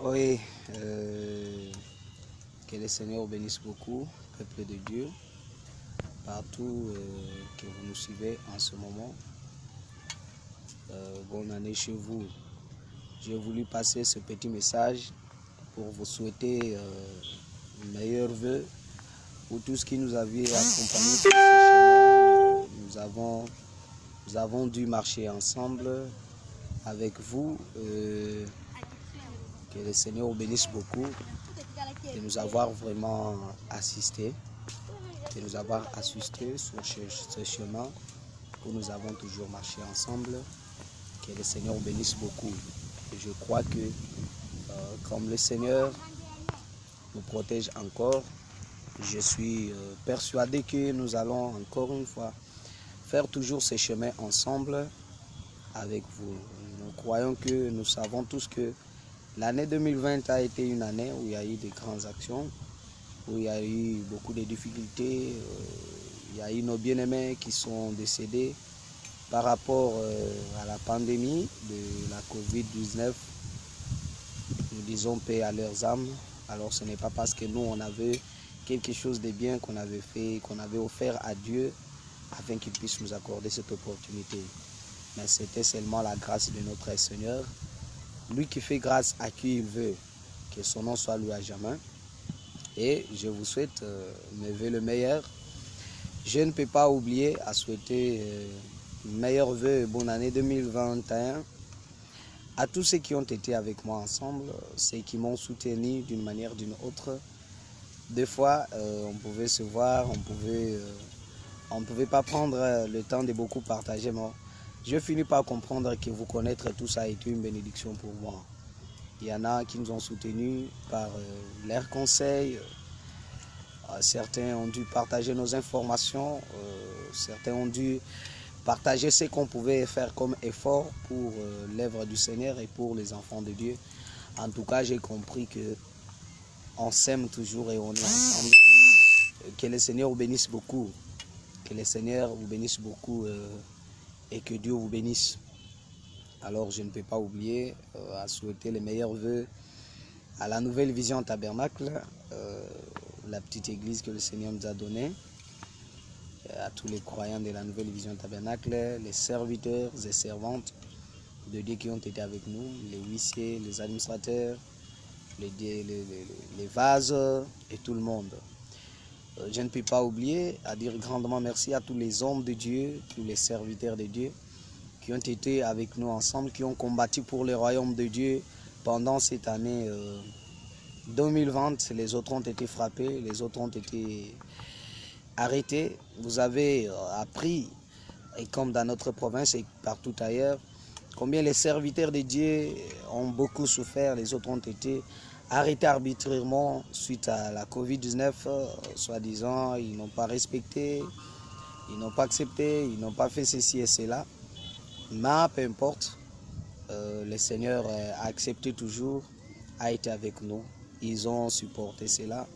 Oui, que le Seigneur bénisse beaucoup, peuple de Dieu, partout que vous nous suivez en ce moment. Bonne année chez vous. J'ai voulu passer ce petit message pour vous souhaiter meilleurs vœux pour tout ce qui nous avait accompagnés sur ce chemin. Nous avons dû marcher ensemble avec vous. Que le Seigneur vous bénisse beaucoup de nous avoir vraiment assistés, de nous avoir assistés sur ce chemin où nous avons toujours marché ensemble. Que le Seigneur vous bénisse beaucoup. Et je crois que comme le Seigneur nous protège encore, je suis persuadé que nous allons encore une fois faire toujours ces chemins ensemble avec vous. Nous croyons que nous savons tous que l'année 2020 a été une année où il y a eu de grandes actions, où il y a eu beaucoup de difficultés. Il y a eu nos bien-aimés qui sont décédés par rapport à la pandémie de la Covid-19. Nous disons paix à leurs âmes. Alors ce n'est pas parce que nous on avait quelque chose de bien qu'on avait fait, qu'on avait offert à Dieu afin qu'il puisse nous accorder cette opportunité. Mais c'était seulement la grâce de notre Seigneur. Lui qui fait grâce à qui il veut, que son nom soit loué à jamais. Et je vous souhaite mes vœux le meilleur. Je ne peux pas oublier à souhaiter meilleurs vœux et bonne année 2021 à tous ceux qui ont été avec moi ensemble, ceux qui m'ont soutenu d'une manière ou d'une autre. Des fois, on pouvait se voir, on ne pouvait pas prendre le temps de beaucoup partager, mais je finis par comprendre que vous connaître tout ça a été une bénédiction pour moi. Il y en a qui nous ont soutenus par leurs conseils. Certains ont dû partager nos informations. Certains ont dû partager ce qu'on pouvait faire comme effort pour l'œuvre du Seigneur et pour les enfants de Dieu. En tout cas, j'ai compris que on s'aime toujours et on est ensemble. Que le Seigneur vous bénisse beaucoup. Que le Seigneur vous bénisse beaucoup et que Dieu vous bénisse. Alors je ne peux pas oublier à souhaiter les meilleurs vœux à la Nouvelle Vision Tabernacle, la petite église que le Seigneur nous a donnée, à tous les croyants de la Nouvelle Vision Tabernacle, les serviteurs et servantes de Dieu qui ont été avec nous, les huissiers, les administrateurs, les vases et tout le monde. Je ne peux pas oublier à dire grandement merci à tous les hommes de Dieu, tous les serviteurs de Dieu qui ont été avec nous ensemble, qui ont combattu pour le royaume de Dieu pendant cette année 2020. Les autres ont été frappés, les autres ont été arrêtés. Vous avez appris, et comme dans notre province et partout ailleurs, combien les serviteurs de Dieu ont beaucoup souffert. Les autres ont été arrêtés arbitrairement suite à la Covid-19, soi-disant, ils n'ont pas respecté, ils n'ont pas accepté, ils n'ont pas fait ceci et cela. Mais peu importe, le Seigneur a accepté toujours, a été avec nous. Ils ont supporté cela.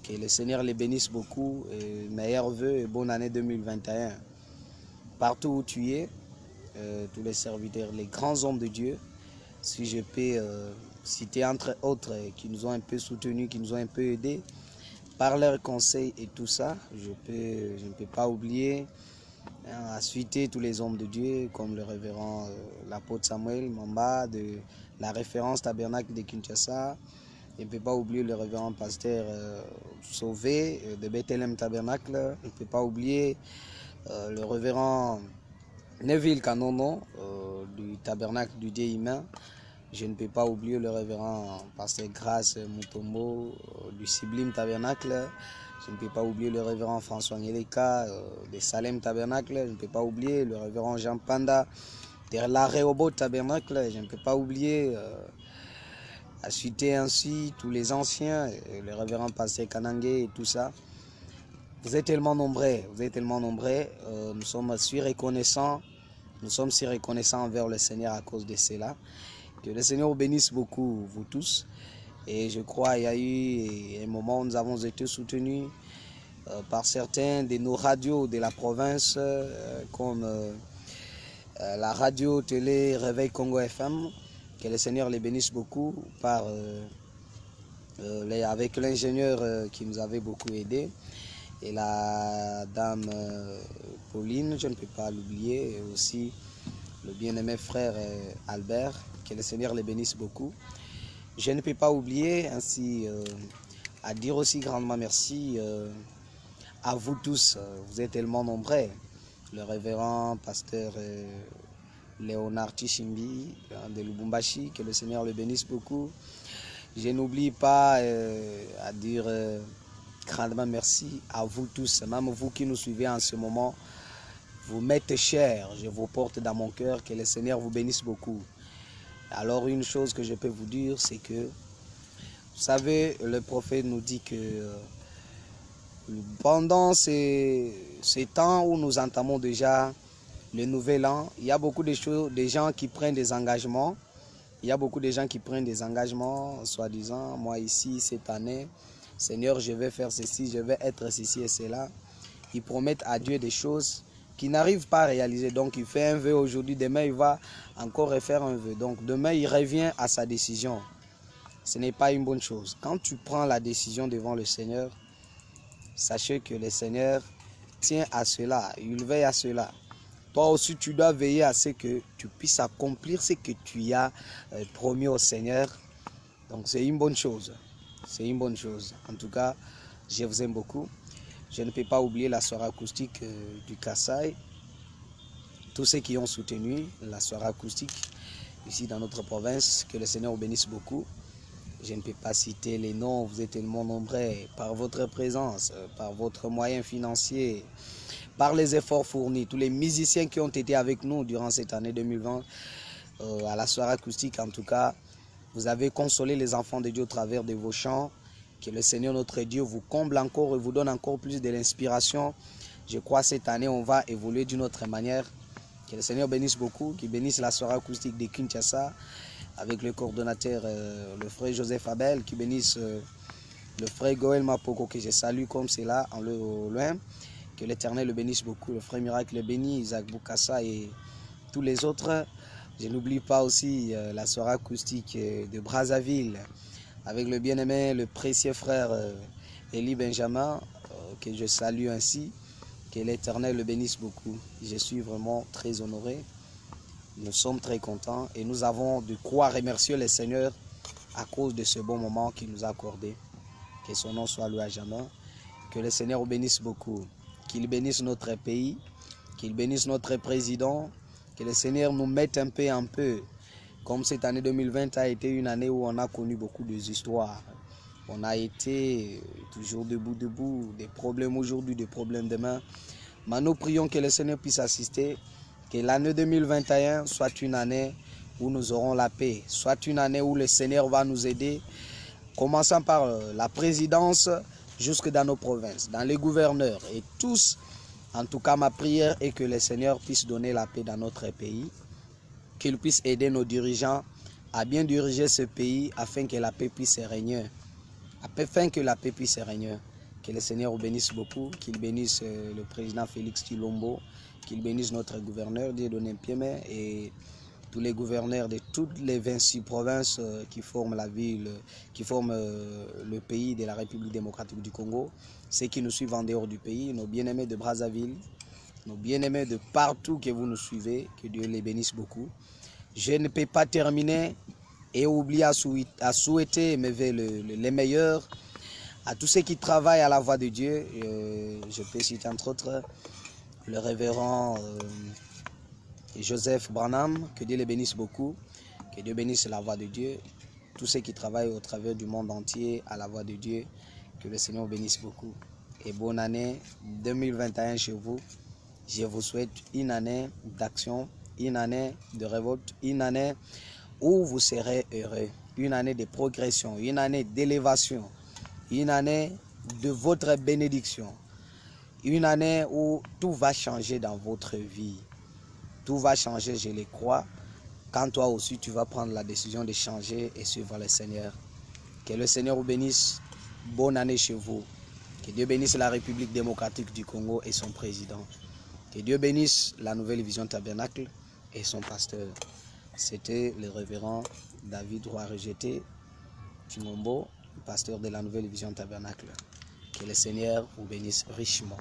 Que le Seigneur les bénisse beaucoup. Meilleurs vœux et bonne année 2021. Partout où tu es, tous les serviteurs, les grands hommes de Dieu, si je peux citer entre autres qui nous ont un peu soutenus, qui nous ont un peu aidés par leurs conseils et tout ça, je ne peux pas oublier à citer tous les hommes de Dieu comme le révérend l'apôtre Samuel Mamba de la référence tabernacle de Kinshasa. Je ne peux pas oublier le révérend pasteur Sauvé de Bethlehem Tabernacle. Je ne peux pas oublier le révérend Neville Kanono du tabernacle du Dieu humain. Je ne peux pas oublier le révérend pasteur Grace Mutombo du Sublime Tabernacle. Je ne peux pas oublier le révérend François Ngeleka de Salem Tabernacle. Je ne peux pas oublier le révérend Jean Panda de la Rehoboth Tabernacle. Je ne peux pas oublier à citer ainsi tous les anciens, le révérend pasteur Kanangé et tout ça. Vous êtes tellement nombreux, nous sommes si reconnaissants, envers le Seigneur à cause de cela. Que le Seigneur vous bénisse beaucoup, vous tous. Et je crois qu'il y a eu un moment où nous avons été soutenus par certains de nos radios de la province, comme la radio télé Réveil Congo FM, Que le Seigneur les bénisse beaucoup avec l'ingénieur qui nous avait beaucoup aidé. Et la dame Pauline, je ne peux pas l'oublier, et aussi le bien-aimé frère Albert, que le Seigneur les bénisse beaucoup. Je ne peux pas oublier ainsi à dire aussi grandement merci à vous tous. Vous êtes tellement nombreux. Le révérend pasteur Léonard Tishimbi de Lubumbashi, que le Seigneur le bénisse beaucoup. Je n'oublie pas à dire grandement merci à vous tous, même vous qui nous suivez en ce moment. Vous m'êtes chers, je vous porte dans mon cœur, que le Seigneur vous bénisse beaucoup. Alors une chose que je peux vous dire, c'est que, vous savez, le prophète nous dit que pendant ces temps où nous entamons déjà le nouvel an, il y a beaucoup de choses, des gens qui prennent des engagements. Il y a beaucoup de gens qui prennent des engagements, soi-disant, moi ici, cette année, Seigneur, je vais faire ceci, je vais être ceci et cela. Ils promettent à Dieu des choses qui n'arrivent pas à réaliser. Donc, il fait un vœu aujourd'hui, demain, il va encore refaire un vœu. Donc, demain, il revient à sa décision. Ce n'est pas une bonne chose. Quand tu prends la décision devant le Seigneur, sachez que le Seigneur tient à cela, il veille à cela. Toi aussi, tu dois veiller à ce que tu puisses accomplir ce que tu as promis au Seigneur. Donc, c'est une bonne chose. C'est une bonne chose. En tout cas, je vous aime beaucoup. Je ne peux pas oublier la soirée acoustique du Kassai. Tous ceux qui ont soutenu la soirée acoustique ici dans notre province, que le Seigneur vous bénisse beaucoup. Je ne peux pas citer les noms, vous êtes tellement nombreux par votre présence, par votre moyen financier, par les efforts fournis. Tous les musiciens qui ont été avec nous durant cette année 2020, à la soirée acoustique en tout cas, vous avez consolé les enfants de Dieu au travers de vos chants. Que le Seigneur notre Dieu vous comble encore et vous donne encore plus de l'inspiration. Je crois que cette année, on va évoluer d'une autre manière. Que le Seigneur bénisse beaucoup, qu'il bénisse la soirée acoustique de Kinshasa, avec le coordonnateur, le frère Joseph Abel, qui bénisse le frère Goël Mapoko, que je salue comme c'est là, en loin. Que l'Éternel le bénisse beaucoup, le frère Miracle le bénisse, Isaac Boukassa et tous les autres. Je n'oublie pas aussi la soirée acoustique de Brazzaville, avec le bien-aimé, le précieux frère Élie Benjamin, que je salue ainsi. Que l'Éternel le bénisse beaucoup. Je suis vraiment très honoré. Nous sommes très contents et nous avons de quoi remercier le Seigneur à cause de ce bon moment qu'il nous a accordé. Que son nom soit loué à jamais. Que le Seigneur bénisse beaucoup. Qu'il bénisse notre pays, qu'il bénisse notre président. Que le Seigneur nous mette un peu en peu. Comme cette année 2020 a été une année où on a connu beaucoup d'histoires. On a été toujours debout, des problèmes aujourd'hui, des problèmes demain. Mais nous prions que le Seigneur puisse assister, que l'année 2021 soit une année où nous aurons la paix, soit une année où le Seigneur va nous aider, commençant par la présidence jusque dans nos provinces, dans les gouverneurs et tous. En tout cas, ma prière est que le Seigneur puisse donner la paix dans notre pays, qu'il puisse aider nos dirigeants à bien diriger ce pays afin que la paix puisse régner. Afin que la paix puisse régner. Que le Seigneur vous bénisse beaucoup, qu'il bénisse le président Félix Tshilombo, qu'il bénisse notre gouverneur Dieudonné Piémé et tous les gouverneurs de toutes les 26 provinces qui forment la ville, qui forment le pays de la République démocratique du Congo, ceux qui nous suivent en dehors du pays, nos bien-aimés de Brazzaville, nos bien-aimés de partout que vous nous suivez, que Dieu les bénisse beaucoup. Je ne peux pas terminer et oublier à souhaiter les meilleurs à tous ceux qui travaillent à la voix de Dieu. Je peux citer entre autres le révérend Joseph Branham, que Dieu les bénisse beaucoup, que Dieu bénisse la voix de Dieu, tous ceux qui travaillent au travers du monde entier à la voix de Dieu, que le Seigneur bénisse beaucoup. Et bonne année 2021 chez vous. Je vous souhaite une année d'action, une année de révolte, une année où vous serez heureux, une année de progression, une année d'élévation, une année de votre bénédiction, une année où tout va changer dans votre vie. Tout va changer, je le crois, quand toi aussi tu vas prendre la décision de changer et suivre le Seigneur. Que le Seigneur vous bénisse. Bonne année chez vous. Que Dieu bénisse la République démocratique du Congo et son président. Que Dieu bénisse la Nouvelle Vision Tabernacle et son pasteur. C'était le révérend David Roy Rejeté Chingombo, pasteur de la Nouvelle Vision Tabernacle. Que le Seigneur vous bénisse richement.